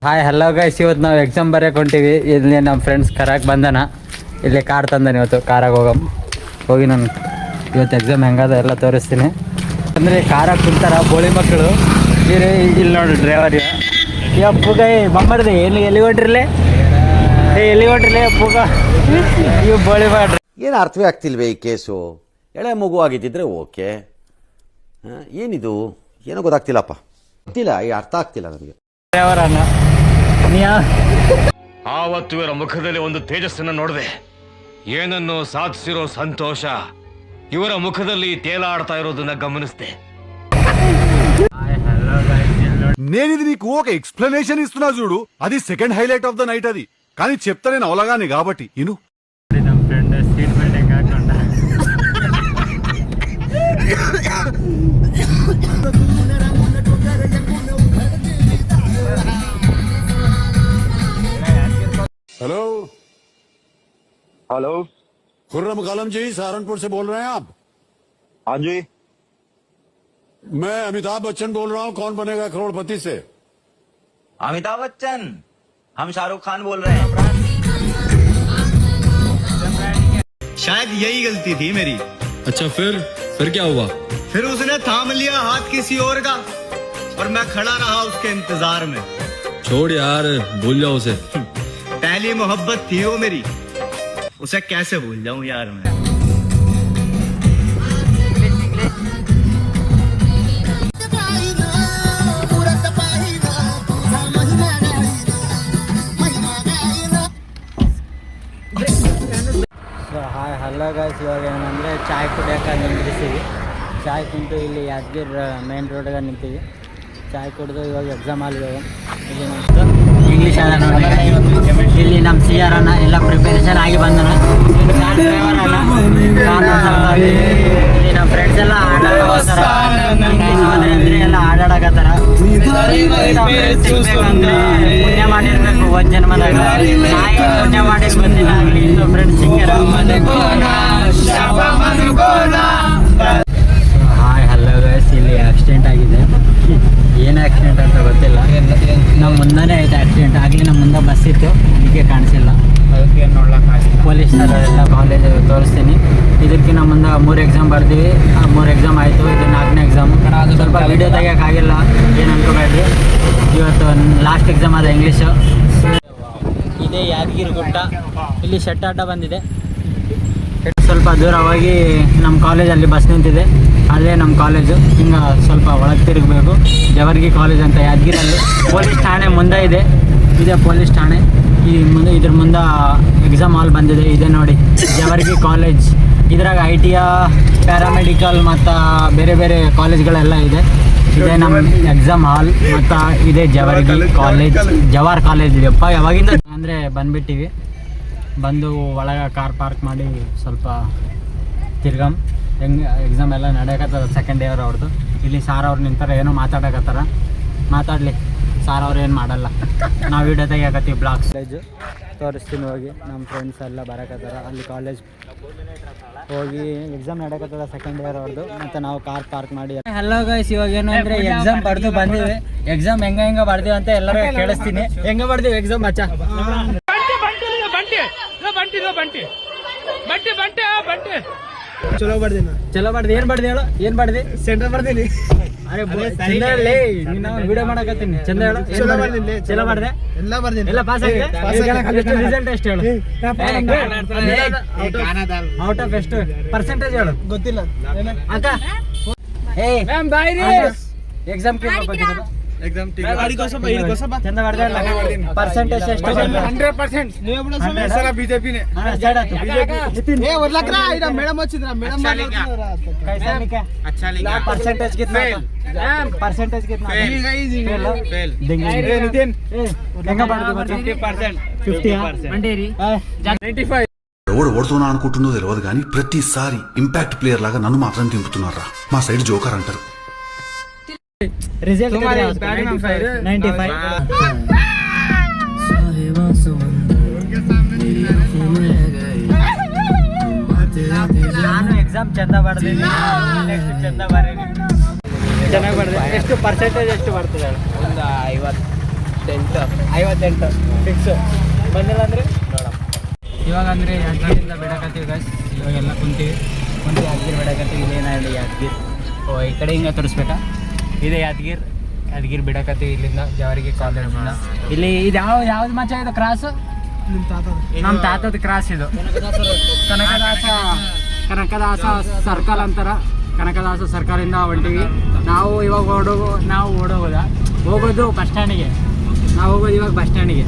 Hi hello guys, ಇವತ್ತು ನಾವು exam ಬರೆಯೋಕೆ ಹೊಂಟೀವಿ. ಇಲ್ಲಿ ನಮ್ಮ ಫ್ರೆಂಡ್ಸ್ ಕರಾಕ್ ಬಂದನ, ಇಲ್ಲಿ ಕಾರ್ ತಂದಾನೆ. ಇವತ್ತು ಕಾರಾಗ ಹೋಗಿ ನಾನು ಇವತ್ತು ಎಕ್ಸಾಮ್ ಹೆಂಗದ ಎಲ್ಲ ತೋರಿಸ್ತೀನಿ. ಅಂದರೆ ಕಾರಾಗ ಕುಂತಾರ ಬೋಳಿ ಮಕ್ಕಳು. ಇಲ್ಲಿ ನೋಡಿ ಡ್ರೈವರ್ ಪೂಗ ಬಂಬರ್ದಿ ಎಲ್ಲಿ ಹೊಂಟ್ರಿಲೆ ಎಲ್ಲಿ ಹೊಂಟ್ರಿಲೆ ಪೂಗ ಇವು ಬೋಳಿ ಮಾಡ್ರಿ. ಏನು ಅರ್ಥವೇ ಆಗ್ತಿಲ್ವೇ ಈ ಕೇಸು? ಎಳೆ ಮಗು ಆಗಿದ್ದಿದ್ರೆ ಓಕೆ, ಏನಿದು ಏನೋ ಗೊತ್ತಾಗ್ತಿಲ್ಲಪ್ಪ, ಗೊತ್ತಿಲ್ಲ, ಈ ಅರ್ಥ ಆಗ್ತಿಲ್ಲ ನನಗೆ. ಡ್ರೈವರ್ ಅಣ್ಣ ಆವತ್ತು ಇವರ ಮುಖದಲ್ಲಿ ಒಂದು ತೇಜಸ್ಸನ್ನು ನೋಡಿದೆ. ಏನನ್ನು ಸಾಧಿಸಿರೋ సంతోష ಇವರ ముఖದಲ್ಲಿ తేలాడుతా ఇరోదన్న గమనిస్తే. నేను ఇది నీకు ఒక ఎక్స్ప్లెనేషన్ ఇస్తున్నా చూడు, అది second highlight of the night. అది కానీ చెప్తా నేను అవలగానే కాబట్టి ఇను. ನಮ್ಮ ಫ್ರೆಂಡ್ ಸೀಟ್ ಬೆಲ್ಟ್ ಹೆಂಗೆ ಹಾಕೊಂಡ. हेलो हेलो, खुर्रम कालम जी, सहारनपुर से बोल रहे हैं आप? हाँ जी। मैं अमिताभ बच्चन बोल रहा हूँ, कौन बनेगा करोड़पति से? अमिताभ बच्चन, हम शाहरुख खान बोल रहे हैं। शायद यही गलती थी मेरी। अच्छा, फिर क्या हुआ? फिर उसने थाम लिया हाथ किसी और का और मैं खड़ा रहा उसके इंतजार में। छोड़ यार, भूल जाओ उसे। पहली मोहब्बत थी वो मेरी, उसे कैसे भूल जाऊं यार मैं। ಹಾಯ್ ಹಲೋ ಗೈಸ್, ಇವಾಗ ಏನಂದರೆ ಚಾಯ್ ಕುಡಿಯೋಕೆ ನಿಂತಿದ್ದೀವಿ. ಚಾಯ್ ಕುಂತು ಇಲ್ಲಿ ಯಾದಗಿರಿ ಮೇನ್ ರೋಡ್ಗೆ ನಿಂತೀವಿ. ಚಾಯ್ ಕುಡಿದು ಇವಾಗ ಎಕ್ಸಾಮ್ ಆಲ್ವಿ. ಇಲ್ಲಿ ನಮ್ದು ಇಂಗ್ಲೀಷ್ ಅದ ನೋಡಿ. ಇಲ್ಲಿ ನಮ್ಮ ಸಿ ಆರ್ ಅಣ್ಣ ಎಲ್ಲ ಪ್ರಿಪರೇಷನ್ ಆಗಿ ಬಂದನ. ಡ್ರೈವರ್ ಅಣ್ಣ ಇಲ್ಲಿ ನಮ್ಮ ಫ್ರೆಂಡ್ಸ್ ಎಲ್ಲ ಇಂಗ್ಲೀಷ್ ಅಂದರೆ ಎಲ್ಲ ಆಡಾಡಕತ್ತಾರ. ಪುಣ್ಯ ಮಾಡಿರ್ಬೇಕು ಒಂದು ಜನ್ಮದಾಗ. ಪುಣ್ಯ ಮಾಡಿ ಬಂದಿಲ್ಲ ಇಲ್ಲಿ ಫ್ರೆಂಡ್ಸ್ ಸಿಕ್ಕ್ಯಾರ. ಹಾಯ್ ಹಲೋ ಗೈಸ್, ಇಲ್ಲಿ ಆಕ್ಸಿಡೆಂಟ್ ಆಗಿದೆ. ಏನು ಆಕ್ಸಿಡೆಂಟ್ ಅಂತ ಗೊತ್ತಿಲ್ಲ. ನಮ್ಮ ಮುಂದೆ ಐತೆ ಆಕ್ಸಿಡೆಂಟ್. ಆಗಲಿ ನಮ್ಮ ಮುಂದೆ ಬಸ್ ಇತ್ತು, ಅದಕ್ಕೆ ಕಾಣಿಸಿಲ್ಲ. ಅದಕ್ಕೆ ಪೊಲೀಸರು ಎಲ್ಲ ಕಾಲೇಜ್ ತೋರಿಸ್ತೀನಿ. ಇದಕ್ಕಿಂತ ಮುಂದೆ 3 ಎಕ್ಸಾಮ್ ಬರ್ತೀವಿ. 3 ಎಕ್ಸಾಮ್ ಆಯಿತು, ಇದು 4ನೇ ಎಕ್ಸಾಮ್. ಸ್ವಲ್ಪ ವೀಡಿಯೋ ತೆಗಿಯೋಕ್ಕಾಗಿಲ್ಲ, ಏನು ಅನ್ಕೋಬೇಡ್ರಿ. ಇವತ್ತು ಲಾಸ್ಟ್ ಎಕ್ಸಾಮ್ ಅದ ಇಂಗ್ಲೀಷು. ಇದೇ ಯಾದಗಿರಿ ಗುಡ್ಡ. ಇಲ್ಲಿ ಶೆಟ್ಟಾಟ ಬಂದಿದೆ. ಸ್ವಲ್ಪ ದೂರ ಹೋಗಿ ನಮ್ಮ ಕಾಲೇಜಲ್ಲಿ ಬಸ್ ನಿಂತಿದೆ. ಅದೇ ನಮ್ಮ ಕಾಲೇಜು. ಹಿಂಗೆ ಸ್ವಲ್ಪ ಒಳಗೆ ತಿರುಗಬೇಕು. ಜವರ್ಗಿ ಕಾಲೇಜ್ ಅಂತ ಯಾದಗಿರಲ್ಲಿ. ಪೊಲೀಸ್ ಠಾಣೆ ಮುಂದೆ ಇದೆ. ಇದೇ ಪೊಲೀಸ್ ಠಾಣೆ. ಇದ್ರ ಮುಂದೆ ಎಕ್ಸಾಮ್ ಹಾಲ್ ಬಂದಿದೆ. ಇದೆ ನೋಡಿ, ಜವರ್ಗಿ ಕಾಲೇಜ್. ಇದ್ರಾಗ ITI, ಪ್ಯಾರಾಮೆಡಿಕಲ್ ಮತ್ತು ಬೇರೆ ಬೇರೆ ಕಾಲೇಜ್ಗಳೆಲ್ಲ ಇದೆ. ಇದೇ ನಮ್ಮ ಎಕ್ಸಾಮ್ ಹಾಲ್. ಮತ್ತು ಇದೇ ಜವರ್ಗಿ ಕಾಲೇಜ್, ಜವಾರ್ ಕಾಲೇಜ್ ಇದೆಯಪ್ಪ. ಯಾವಾಗಿಂದ ಅಂದರೆ ಬಂದುಬಿಟ್ಟಿವಿ. ಬಂದು ಒಳಗೆ ಕಾರ್ ಪಾರ್ಕ್ ಮಾಡಿ ಸ್ವಲ್ಪ ತಿರ್ಗಮ್. ಹೆಂಗೆ ಎಕ್ಸಾಮ್ ಎಲ್ಲ ನಡೆಯಕತ್ತದ. ಸೆಕೆಂಡ್ ಇಯರ್ ಅವ್ರದ್ದು. ಇಲ್ಲಿ ಸಾರ್ ಅವ್ರು ನಿಂತಾರೆ, ಏನೋ ಮಾತಾಡಕತ್ತಾರ. ಮಾತಾಡಲಿ, ಸಾರ್ ಅವ್ರು ಏನು ಮಾಡಲ್ಲ. ನಾವು ವಿಡಿಯೋ ತೆಗಿಯಕತ್ತೀವಿ. ಬ್ಲಾಗ್ ಕಾಲೇಜು ತೋರಿಸ್ತೀನಿ ಹೋಗಿ. ನಮ್ಮ ಫ್ರೆಂಡ್ಸ್ ಎಲ್ಲ ಬರಕತ್ತಾರ. ಅಲ್ಲಿ ಕಾಲೇಜ್ ಹೋಗಿ ಎಕ್ಸಾಮ್ ನಡೆಯಕತ್ತದ ಸೆಕೆಂಡ್ ಇಯರ್ ಅವ್ರದ್ದು. ಮತ್ತು ನಾವು ಕಾರ್ ಪಾರ್ಕ್ ಮಾಡಿ. ಹಲೋ ಗೈಸ್, ಇವಾಗ ಏನು ಅಂದರೆ ಎಕ್ಸಾಮ್ ಬರೆದು ಬಂದಿವಿ. ಎಕ್ಸಾಮ್ ಹೆಂಗೆ ಬರ್ದೀವಿ ಅಂತ ಎಲ್ಲರೂ ಕೇಳಿಸ್ತೀನಿ. ಹೆಂಗೆ ಬರ್ದೀವಿ ಎಕ್ಸಾಮ್ ಮಚ್ಚ? ಚಲೋ ಬರ್ದಿನ. ಚಲೋ ಬರ್ದಿ. ಏನ್ ಬರ್ದಿ ಹೇಳು? ಏನ್ ಬರ್ದಿ? ಸೆಂಟರ್ ಬರ್ದಿನಿ. ಅರೆ ಚಂದ ಹೇಳಿ, ನೀನು ವಿಡಿಯೋ ಮಾಡಕತ್ತೀನಿ. ಚಂದ ಹೇಳು. ಚಲೋ ಬರ್ದಿನಿ. ಚಲೋ ಬರ್ದೆ? ಎಲ್ಲ ಬರ್ದಿನಿ. ಎಲ್ಲ ಪಾಸ್ ಆಗಿದೆ. ರಿಸಲ್ಟ್ ಎಷ್ಟು ಹೇಳು? ಔಟ್ ಆಫ್ ಎಷ್ಟು ಪರ್ಸೆಂಟೇಜ್ ಹೇಳು? ಗೊತ್ತಿಲ್ಲ ಅಕ್ಕ. ಎಕ್ಸಾಮ್ ಚಂದ ಬರ್ದೆ. ಪರ್ಸೆಂಟೇಜ್ ಎಷ್ಟು? 100%. ಬಿಜೆಪಿನೇ ಮೇಡಮ್ వచ్చిందిరా. ಮೇಡಮ್ परसेंटेज कितना? परसेंटेज कितना? ఎవడు ఓడుతున్నా అనుకుంటుందో తెలియదు కానీ ప్రతిసారి ఇంపాక్ట్ ప్లేయర్ లాగా నన్ను మాత్రం దింపుతున్నారా. మా సైడ్ జోకర్ అంటారు. रिजल्ट 95. ನಾನು ಎಕ್ಸಾಮ್ ಚಂದ ಬರ್ದಿದ್ದೀನಿ. ನೆಕ್ಸ್ಟ್ ಚಂದ ಬರೀನಿ. ಚೆನ್ನಾಗಿ ಬರ್ದೆ. ಎಷ್ಟು ಪರ್ಸೆಂಟೇಜ್ ಎಷ್ಟು ಬರ್ತದೆ? ಒಂದು 50. 58 ಫಿಕ್ಸ್. ಬಂದಿಲ್ಲ ಅಂದರೆ ನೋಡೋಣ. ಇವಾಗ ಅಂದರೆ ಯಾದಗಿರಿಂದ ಬಿಡಕತ್ತೀವಿ ಗೈಸ್. ಇವಾಗೆಲ್ಲ ಕುಂತೀವಿ ಯಾದಗಿರಿ ಬಿಡಕತ್ತೀವಿ. ಇಲ್ಲೇನಾಗಲಿ ಯಾದಗಿರಿ. ಓ ಈ ಕಡೆ ಹಿಂಗೆ ತೋರಿಸ್ಬೇಕಾ? ಇದೆ ಯಾದಗಿರಿ ಬಿಡಕತ್ತೀವಿ ಇಲ್ಲಿಂದ ಜವರಿಗೆ ಕಾಲೇಜಿಂದ. ಇಲ್ಲಿ ಇದು ಯಾವ್ದು ಮಚ್ಚ ಇದು ಕ್ರಾಸು? ನಮ್ಮ ತಾತದ ಕ್ರಾಸ್ ಇದು. ಕನಕದಾಸ ಸರ್ಕಲ್ ಅಂತಾರ. ಕನಕದಾಸ ಸರ್ಕಲಿಂದ ಹೊಂಟಿವಿ ನಾವು. ಇವಾಗ ಓಡೋಗೋದು ಬಸ್ ಸ್ಟ್ಯಾಂಡಿಗೆ. ನಾವು ಹೋಗೋದು ಇವಾಗ ಬಸ್ ಸ್ಟ್ಯಾಂಡಿಗೆ.